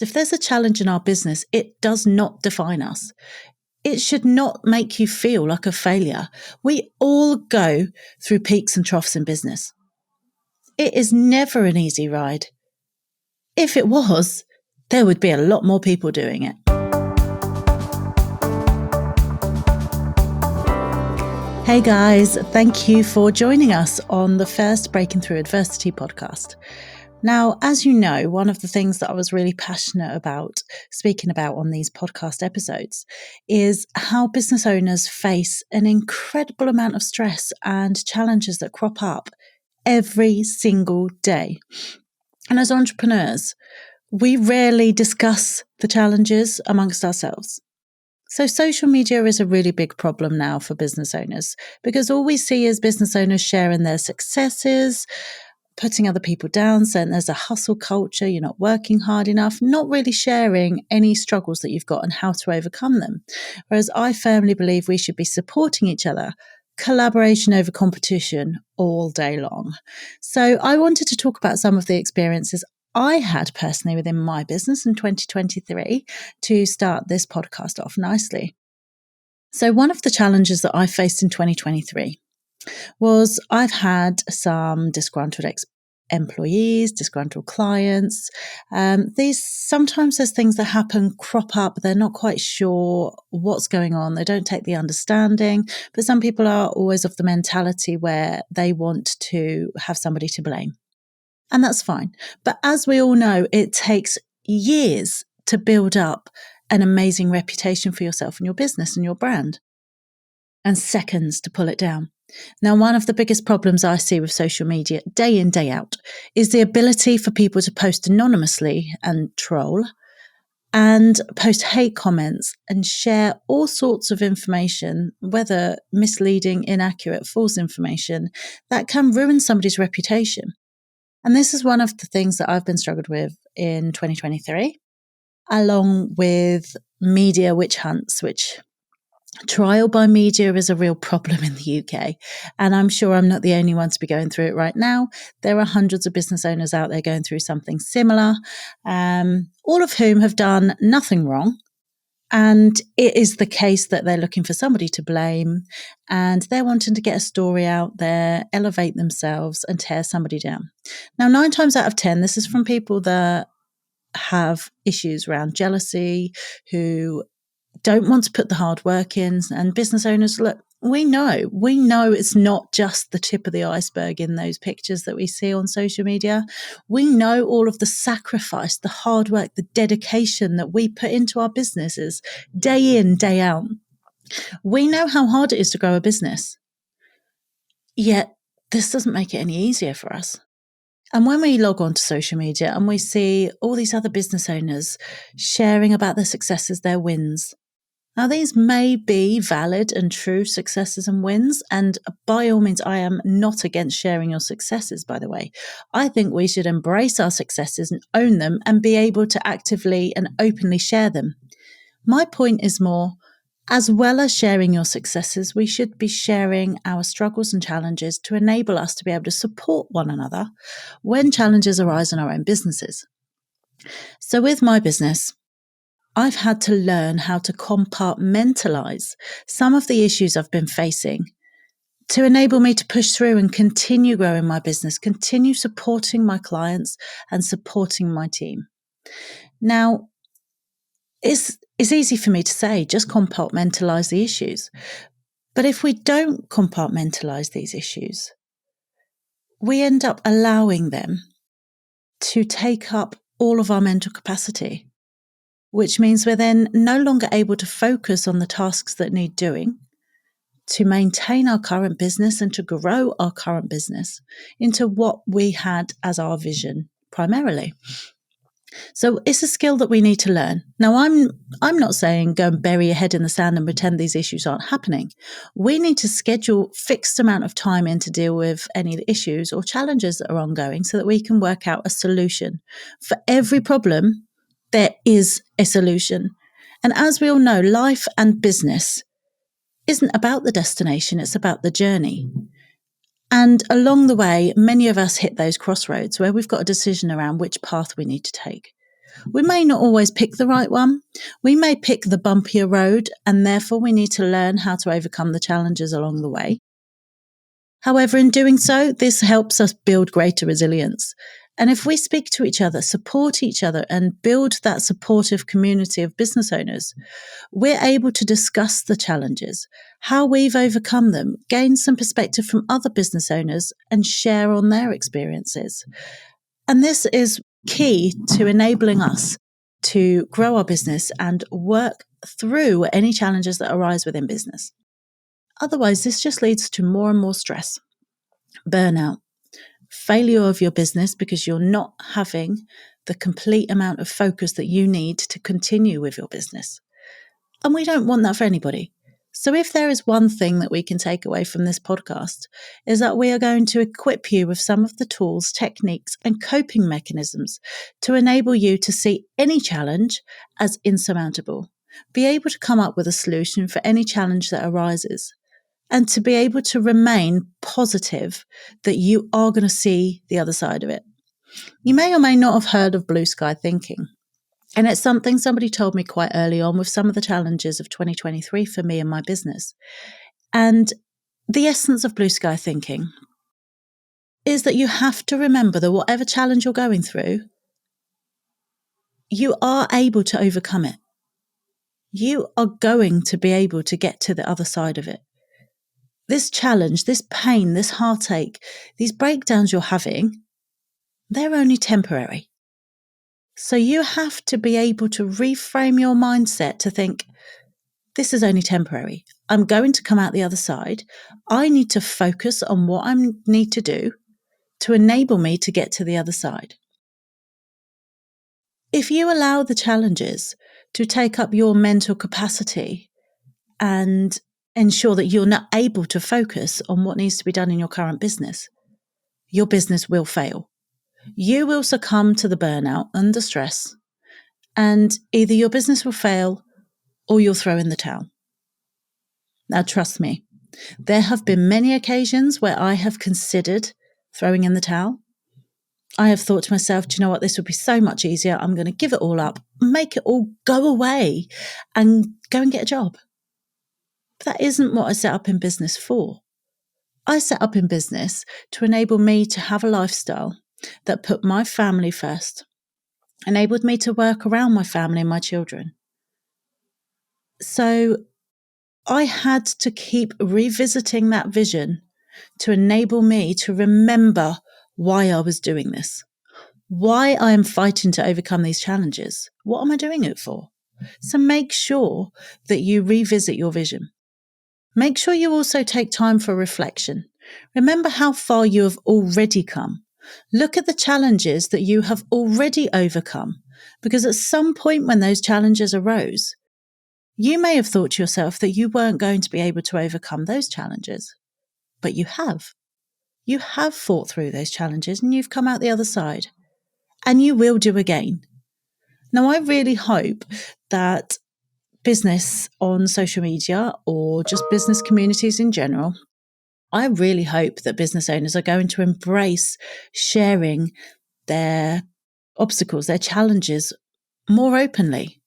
If there's a challenge in our business, it does not define us. It should not make you feel like a failure. We all go through peaks and troughs in business. It is never an easy ride. If it was, there would be a lot more people doing it. Hey guys, thank you for joining us on the first Breaking Through Adversity podcast. Now, as you know, one of the things that I was really passionate about speaking about on these podcast episodes is how business owners face an incredible amount of stress and challenges that crop up every single day. And as entrepreneurs, we rarely discuss the challenges amongst ourselves. So social media is a really big problem now for business owners because all we see is business owners sharing their successes, putting other people down, saying there's a hustle culture, you're not working hard enough, not really sharing any struggles that you've got and how to overcome them. Whereas I firmly believe we should be supporting each other, collaboration over competition all day long. So I wanted to talk about some of the experiences I had personally within my business in 2023 to start this podcast off nicely. So one of the challenges that I faced in 2023 was I've had some disgruntled employees, disgruntled clients. Sometimes there's things that happen, crop up, they're not quite sure what's going on. They don't take the understanding, but some people are always of the mentality where they want to have somebody to blame. And that's fine. But as we all know, it takes years to build up an amazing reputation for yourself and your business and your brand, and seconds to pull it down. Now, one of the biggest problems I see with social media day in, day out is the ability for people to post anonymously and troll and post hate comments and share all sorts of information, whether misleading, inaccurate, false information, that can ruin somebody's reputation. And this is one of the things that I've been struggled with in 2023, along with media witch hunts, which trial by media is a real problem in the UK. And I'm sure I'm not the only one to be going through it right now. There are hundreds of business owners out there going through something similar, all of whom have done nothing wrong. And it is the case that they're looking for somebody to blame and they're wanting to get a story out there, elevate themselves and tear somebody down. Now, 9 times out of 10, this is from people that have issues around jealousy, who don't want to put the hard work in. And business owners, look, we know it's not just the tip of the iceberg in those pictures that we see on social media. We know all of the sacrifice, the hard work, the dedication that we put into our businesses day in, day out. We know how hard it is to grow a business. Yet this doesn't make it any easier for us. And when we log on to social media and we see all these other business owners sharing about their successes, their wins, now, these may be valid and true successes and wins, and by all means, I am not against sharing your successes, by the way. I think we should embrace our successes and own them and be able to actively and openly share them. My point is more, as well as sharing your successes, we should be sharing our struggles and challenges to enable us to be able to support one another when challenges arise in our own businesses. So with my business, I've had to learn how to compartmentalise some of the issues I've been facing to enable me to push through and continue growing my business, continue supporting my clients and supporting my team. Now, it's easy for me to say, just compartmentalise the issues. But if we don't compartmentalise these issues, we end up allowing them to take up all of our mental capacity, which means we're then no longer able to focus on the tasks that need doing to maintain our current business and to grow our current business into what we had as our vision primarily. So it's a skill that we need to learn. Now, I'm not saying go and bury your head in the sand and pretend these issues aren't happening. We need to schedule fixed amount of time in to deal with any issues or challenges that are ongoing so that we can work out a solution. For every problem, there is a solution. And as we all know, life and business isn't about the destination, it's about the journey. And along the way, many of us hit those crossroads where we've got a decision around which path we need to take. We may not always pick the right one. We may pick the bumpier road, and therefore we need to learn how to overcome the challenges along the way. However, in doing so, this helps us build greater resilience. And if we speak to each other, support each other, and build that supportive community of business owners, we're able to discuss the challenges, how we've overcome them, gain some perspective from other business owners, and share on their experiences. And this is key to enabling us to grow our business and work through any challenges that arise within business. Otherwise, this just leads to more and more stress, burnout, failure of your business because you're not having the complete amount of focus that you need to continue with your business. And we don't want that for anybody. So if there is one thing that we can take away from this podcast, is that we are going to equip you with some of the tools, techniques, and coping mechanisms to enable you to see any challenge as insurmountable, be able to come up with a solution for any challenge that arises, and to be able to remain positive that you are going to see the other side of it. You may or may not have heard of blue sky thinking. And it's something somebody told me quite early on with some of the challenges of 2023 for me and my business. And the essence of blue sky thinking is that you have to remember that whatever challenge you're going through, you are able to overcome it. You are going to be able to get to the other side of it. This challenge, this pain, this heartache, these breakdowns you're having, they're only temporary. So you have to be able to reframe your mindset to think, this is only temporary. I'm going to come out the other side. I need to focus on what I need to do to enable me to get to the other side. If you allow the challenges to take up your mental capacity and ensure that you're not able to focus on what needs to be done in your current business, your business will fail. You will succumb to the burnout and the stress, and either your business will fail or you'll throw in the towel. Now, trust me, there have been many occasions where I have considered throwing in the towel. I have thought to myself, do you know what, this would be so much easier. I'm going to give it all up, make it all go away and go and get a job. But that isn't what I set up in business for. I set up in business to enable me to have a lifestyle that put my family first, enabled me to work around my family and my children. So I had to keep revisiting that vision to enable me to remember why I was doing this, why I am fighting to overcome these challenges. What am I doing it for? So make sure that you revisit your vision. Make sure you also take time for reflection. Remember how far you have already come. Look at the challenges that you have already overcome, because at some point when those challenges arose, you may have thought to yourself that you weren't going to be able to overcome those challenges, but you have. You have fought through those challenges and you've come out the other side, and you will do again. Now, I really hope that business on social media or just business communities in general, I really hope that business owners are going to embrace sharing their obstacles, their challenges more openly.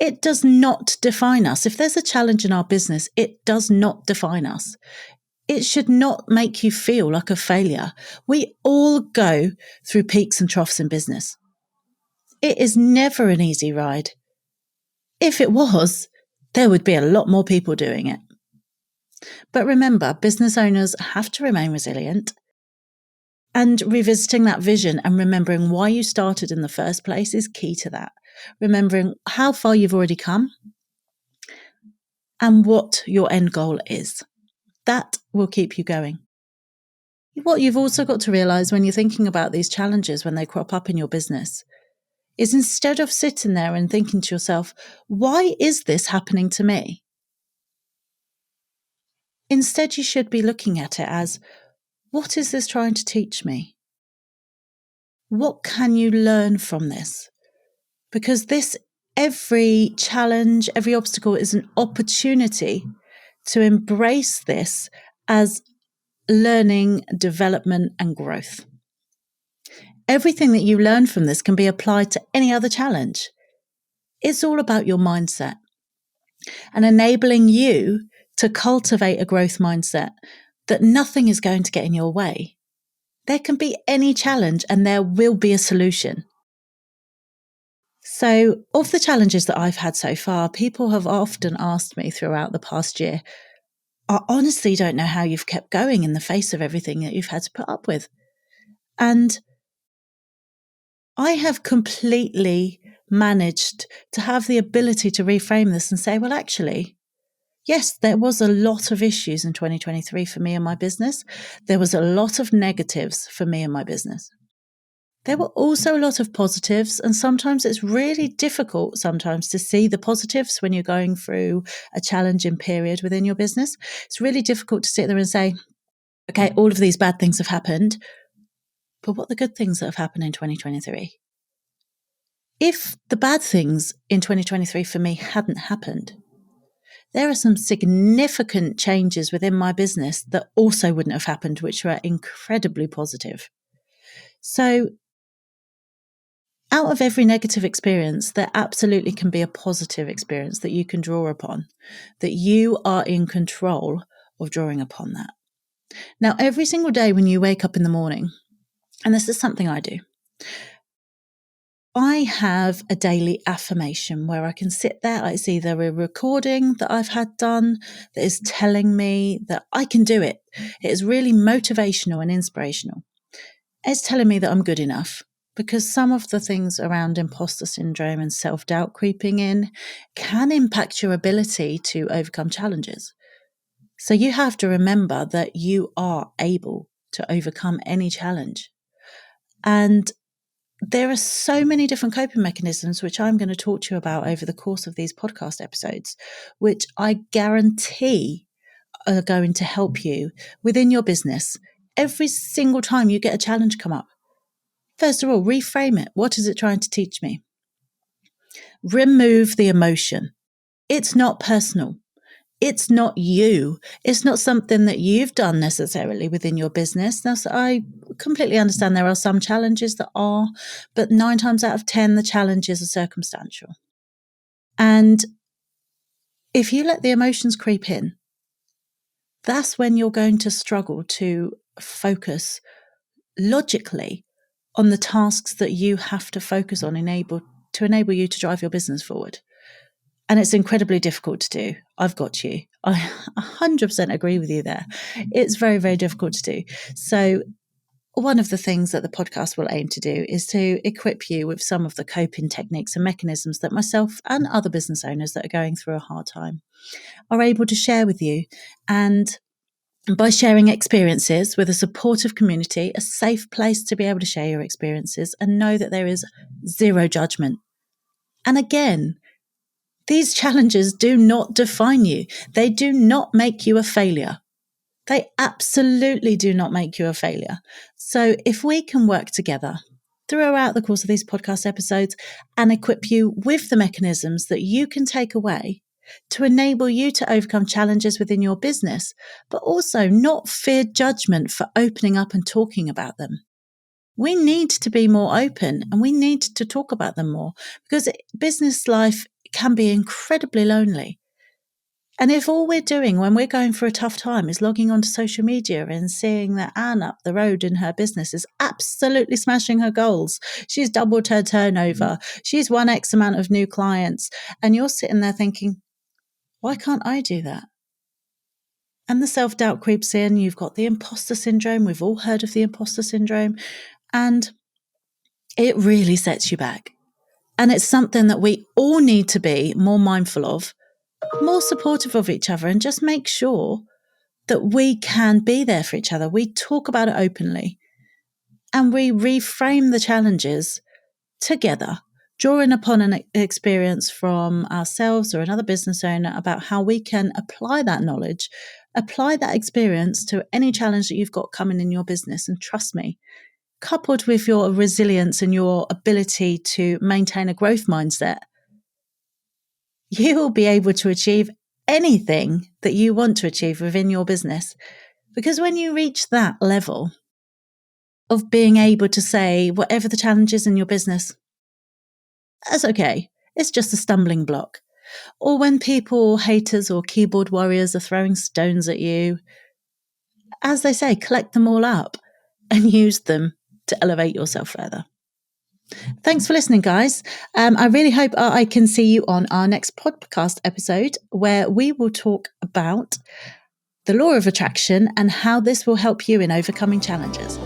It does not define us. If there's a challenge in our business, it does not define us. It should not make you feel like a failure. We all go through peaks and troughs in business. It is never an easy ride. If it was, there would be a lot more people doing it. But remember, business owners have to remain resilient, and revisiting that vision and remembering why you started in the first place is key to that. Remembering how far you've already come and what your end goal is. That will keep you going. What you've also got to realize when you're thinking about these challenges when they crop up in your business is, instead of sitting there and thinking to yourself, why is this happening to me? Instead, you should be looking at it as, what is this trying to teach me? What can you learn from this? Because every challenge, every obstacle is an opportunity to embrace this as learning, development, and growth. everything that you learn from this can be applied to any other challenge. It's all about your mindset and enabling you to cultivate a growth mindset that nothing is going to get in your way. There can be any challenge and there will be a solution. So, of the challenges that I've had so far, people have often asked me throughout the past year, I honestly don't know how you've kept going in the face of everything that you've had to put up with. And I have completely managed to have the ability to reframe this and say, well, actually, yes, there was a lot of issues in 2023 for me and my business. There was a lot of negatives for me and my business. There were also a lot of positives, and sometimes it's really difficult sometimes to see the positives when you're going through a challenging period within your business. It's really difficult to sit there and say, okay, all of these bad things have happened, but what are the good things that have happened in 2023? If the bad things in 2023 for me hadn't happened, there are some significant changes within my business that also wouldn't have happened, which were incredibly positive. So, out of every negative experience, there absolutely can be a positive experience that you can draw upon, that you are in control of drawing upon that. Now, every single day when you wake up in the morning, and this is something I do, I have a daily affirmation where I can sit there. It's either a recording that I've had done that is telling me that I can do it. It is really motivational and inspirational. It's telling me that I'm good enough, because some of the things around imposter syndrome and self-doubt creeping in can impact your ability to overcome challenges. So you have to remember that you are able to overcome any challenge. And there are so many different coping mechanisms, which I'm going to talk to you about over the course of these podcast episodes, which I guarantee are going to help you within your business every single time you get a challenge come up. First of all, reframe it. What is it trying to teach me? Remove the emotion. It's not personal. It's not you. It's not something that you've done necessarily within your business. Now, I completely understand there are some challenges that are, but 9 times out of 10, the challenges are circumstantial. And if you let the emotions creep in, that's when you're going to struggle to focus logically on the tasks that you have to focus on to enable you to drive your business forward. And it's incredibly difficult to do. I've got you. I 100% agree with you there. It's very, very difficult to do. So one of the things that the podcast will aim to do is to equip you with some of the coping techniques and mechanisms that myself and other business owners that are going through a hard time are able to share with you. And by sharing experiences with a supportive community, a safe place to be able to share your experiences and know that there is zero judgment. And again, these challenges do not define you. They do not make you a failure. They absolutely do not make you a failure. So if we can work together throughout the course of these podcast episodes and equip you with the mechanisms that you can take away to enable you to overcome challenges within your business, but also not fear judgment for opening up and talking about them. We need to be more open and we need to talk about them more, because business life can be incredibly lonely. And if all we're doing when we're going through a tough time is logging onto social media and seeing that Anne up the road in her business is absolutely smashing her goals, she's doubled her turnover, she's won X amount of new clients, and you're sitting there thinking, why can't I do that? And the self-doubt creeps in. You've got the imposter syndrome. We've all heard of the imposter syndrome. And it really sets you back. And it's something that we all need to be more mindful of, more supportive of each other, and just make sure that we can be there for each other. We talk about it openly and we reframe the challenges together, drawing upon an experience from ourselves or another business owner about how we can apply that knowledge, apply that experience to any challenge that you've got coming in your business. And trust me, coupled with your resilience and your ability to maintain a growth mindset, you will be able to achieve anything that you want to achieve within your business. Because when you reach that level, of being able to say, whatever the challenge is in your business, that's okay. It's just a stumbling block. Or when people, haters or keyboard warriors are throwing stones at you, as they say, collect them all up and use them to elevate yourself further. Thanks for listening, guys. I really hope I can see you on our next podcast episode, where we will talk about the law of attraction and how this will help you in overcoming challenges.